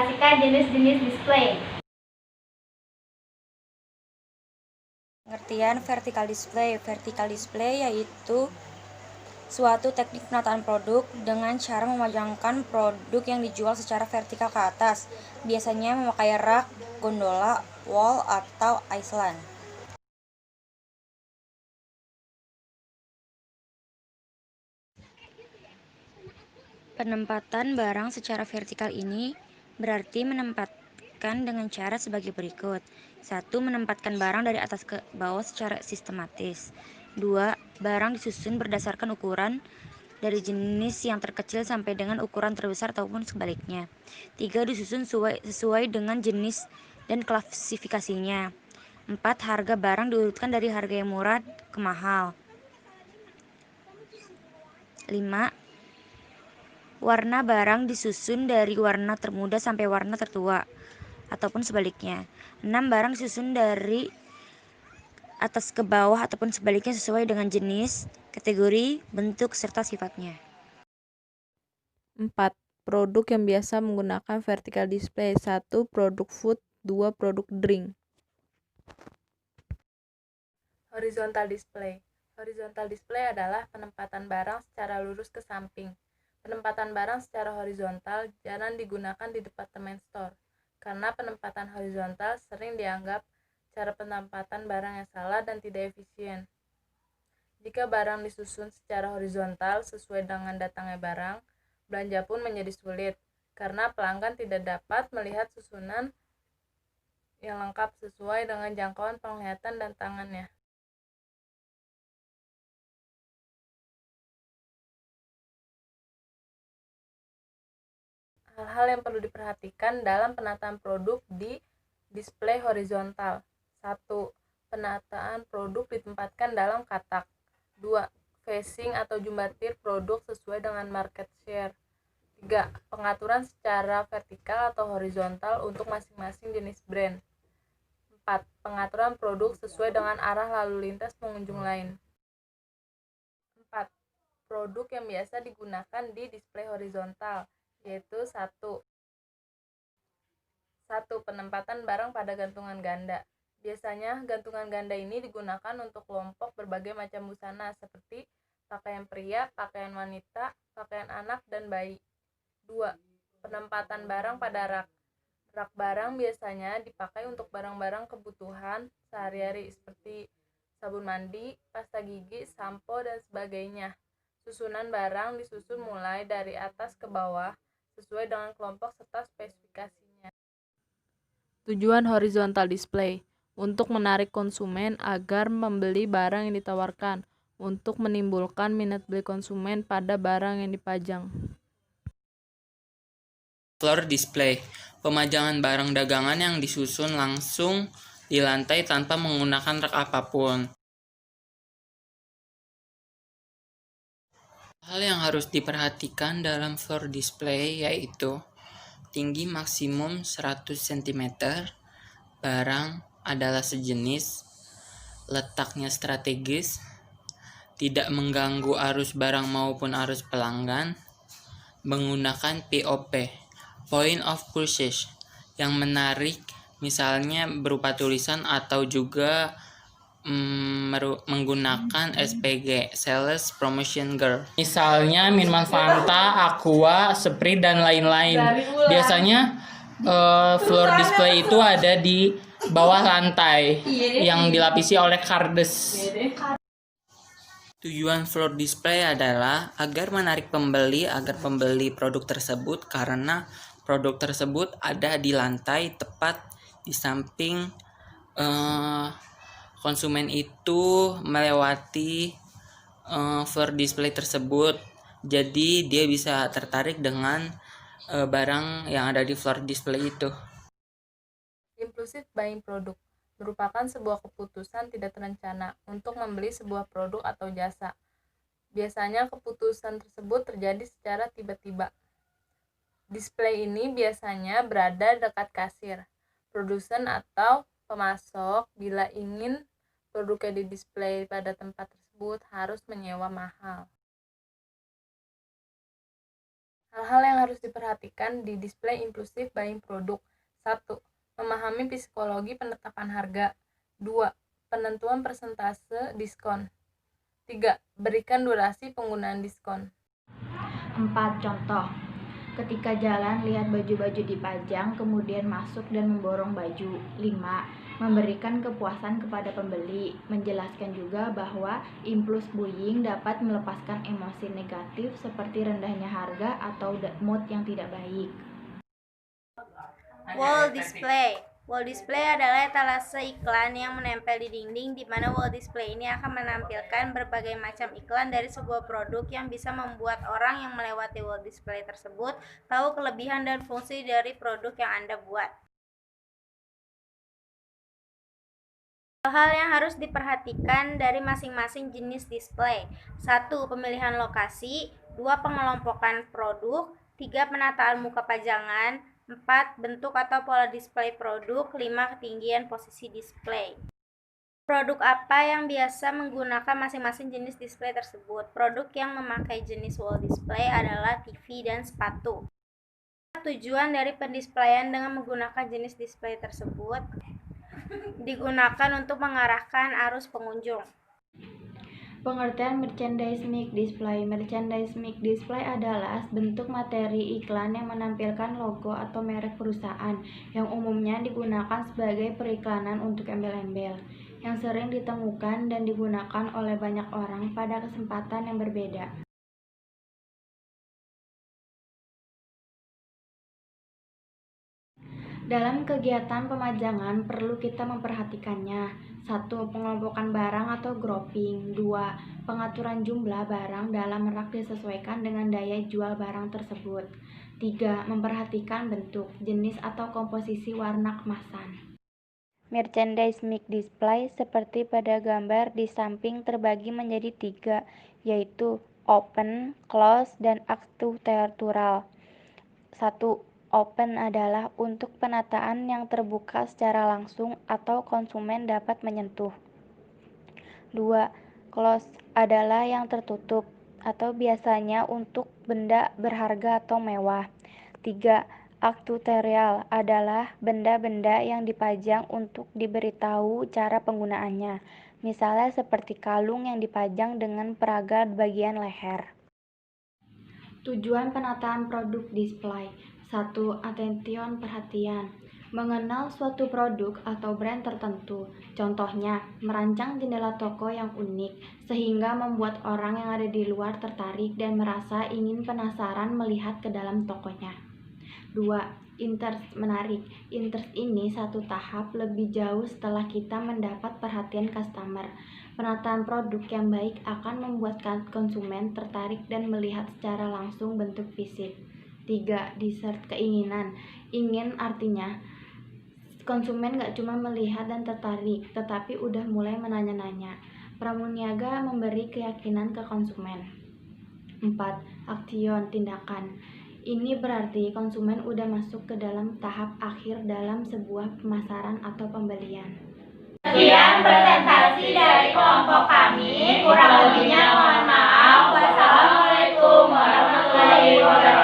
mengklasifikasikan jenis-jenis display. Pengertian vertical display. Vertical display yaitu suatu teknik penataan produk dengan cara memajangkan produk yang dijual secara vertikal ke atas, biasanya memakai rak, gondola, wall, atau island. Penempatan barang secara vertikal ini berarti menempatkan dengan cara sebagai berikut. 1. Menempatkan barang dari atas ke bawah secara sistematis. 2. Barang disusun berdasarkan ukuran dari jenis yang terkecil sampai dengan ukuran terbesar ataupun sebaliknya. 3. Disusun sesuai dengan jenis dan klasifikasinya. 4. Harga barang diurutkan dari harga yang murah ke mahal. 5. Warna barang disusun dari warna termuda sampai warna tertua, ataupun sebaliknya. 6. Barang disusun dari atas ke bawah ataupun sebaliknya sesuai dengan jenis, kategori, bentuk, serta sifatnya. 4. Produk yang biasa menggunakan vertical display. 1. Produk food. 2. Produk drink. Horizontal display. Horizontal display adalah penempatan barang secara lurus ke samping. Penempatan barang secara horizontal jarang digunakan di department store, karena penempatan horizontal sering dianggap cara penempatan barang yang salah dan tidak efisien. Jika barang disusun secara horizontal sesuai dengan datangnya barang, belanja pun menjadi sulit, karena pelanggan tidak dapat melihat susunan yang lengkap sesuai dengan jangkauan penglihatan dan tangannya. Hal-hal yang perlu diperhatikan dalam penataan produk di display horizontal. 1. Penataan produk ditempatkan dalam katak. 2. Facing atau jumbatir produk sesuai dengan market share. 3. Pengaturan secara vertikal atau horizontal untuk masing-masing jenis brand. 4. Pengaturan produk sesuai dengan arah lalu lintas pengunjung lain. 4. Produk yang biasa digunakan di display horizontal, yaitu 1. Penempatan barang pada gantungan ganda. Biasanya, gantungan ganda ini digunakan untuk kelompok berbagai macam busana seperti pakaian pria, pakaian wanita, pakaian anak, dan bayi. 2. Penempatan barang pada rak. Rak barang biasanya dipakai untuk barang-barang kebutuhan sehari-hari seperti sabun mandi, pasta gigi, sampo, dan sebagainya. Susunan barang disusun mulai dari atas ke bawah sesuai dengan kelompok serta spesifikasinya. Tujuan horizontal display untuk menarik konsumen agar membeli barang yang ditawarkan, untuk menimbulkan minat beli konsumen pada barang yang dipajang. Floor display, pemajangan barang dagangan yang disusun langsung di lantai tanpa menggunakan rak apapun. Hal yang harus diperhatikan dalam floor display yaitu tinggi maksimum 100 cm, barang adalah sejenis, letaknya strategis, tidak mengganggu arus barang maupun arus pelanggan, menggunakan POP, Point of Purchase, yang menarik misalnya berupa tulisan atau juga menggunakan SPG, Sales Promotion Girl. Misalnya minuman Fanta, Aqua, Sprite, dan lain-lain. Biasanya floor display itu ada di bawah lantai yang dilapisi oleh kardus. Tujuan floor display adalah agar menarik pembeli agar pembeli produk tersebut karena produk tersebut ada di lantai tepat di samping konsumen itu melewati floor display tersebut, jadi dia bisa tertarik dengan barang yang ada di floor display itu. Impulsive buying product merupakan sebuah keputusan tidak terencana untuk membeli sebuah produk atau jasa. Biasanya keputusan tersebut terjadi secara tiba-tiba. Display ini biasanya berada dekat kasir, produsen atau pemasok. Bila ingin produknya didisplay pada tempat tersebut harus menyewa mahal. Hal-hal yang harus diperhatikan di display impulsive buying produk. 1. Memahami psikologi penetapan harga. 2. Penentuan persentase diskon. 3. Berikan durasi penggunaan diskon. 4. Contoh. Ketika jalan, lihat baju-baju dipajang, kemudian masuk dan memborong baju. 5. Memberikan kepuasan kepada pembeli. Menjelaskan juga bahwa impulse buying dapat melepaskan emosi negatif seperti rendahnya harga atau mood yang tidak baik. Wall display. Wall display adalah etalase iklan yang menempel di dinding, di mana wall display ini akan menampilkan berbagai macam iklan dari sebuah produk yang bisa membuat orang yang melewati wall display tersebut tahu kelebihan dan fungsi dari produk yang Anda buat. Hal yang harus diperhatikan dari masing-masing jenis display. 1. Pemilihan lokasi. 2. Pengelompokan produk. 3. Penataan muka pajangan. 4. Bentuk atau pola display produk. 5. Ketinggian posisi display. Produk apa yang biasa menggunakan masing-masing jenis display tersebut? Produk yang memakai jenis wall display adalah TV dan sepatu. Tujuan dari pendisplayan dengan menggunakan jenis display tersebut digunakan untuk mengarahkan arus pengunjung. Pengertian merchandise mix display. Merchandise mix display adalah bentuk materi iklan yang menampilkan logo atau merek perusahaan yang umumnya digunakan sebagai periklanan untuk embel-embel, yang sering ditemukan dan digunakan oleh banyak orang pada kesempatan yang berbeda. Dalam kegiatan pemajangan perlu kita memperhatikannya. 1. Pengelompokan barang atau grouping. 2. Pengaturan jumlah barang dalam rak disesuaikan dengan daya jual barang tersebut. 3. Memperhatikan bentuk, jenis atau komposisi warna kemasan. Merchandise mix display seperti pada gambar di samping terbagi menjadi 3, yaitu open, close, dan architectural. 1. Open adalah untuk penataan yang terbuka secara langsung atau konsumen dapat menyentuh. 2. Close adalah yang tertutup atau biasanya untuk benda berharga atau mewah. 3. Architectural adalah benda-benda yang dipajang untuk diberitahu cara penggunaannya, misalnya seperti kalung yang dipajang dengan peraga bagian leher. Tujuan penataan produk display. 1. Attention, perhatian. Mengenal suatu produk atau brand tertentu. Contohnya, merancang jendela toko yang unik sehingga membuat orang yang ada di luar tertarik dan merasa ingin penasaran melihat ke dalam tokonya. 2. Interest, menarik. Interest ini satu tahap lebih jauh setelah kita mendapat perhatian customer. Penataan produk yang baik akan membuat konsumen tertarik dan melihat secara langsung bentuk fisik. 3. Desire, keinginan. Ingin artinya konsumen gak cuma melihat dan tertarik, tetapi udah mulai menanya-nanya. Pramuniaga memberi keyakinan ke konsumen. 4. Action, tindakan. Ini berarti konsumen udah masuk ke dalam tahap akhir dalam sebuah pemasaran atau pembelian. Sekian presentasi dari kelompok kami. Kurang lebihnya mohon maaf. Wassalamualaikum warahmatullahi wabarakatuh.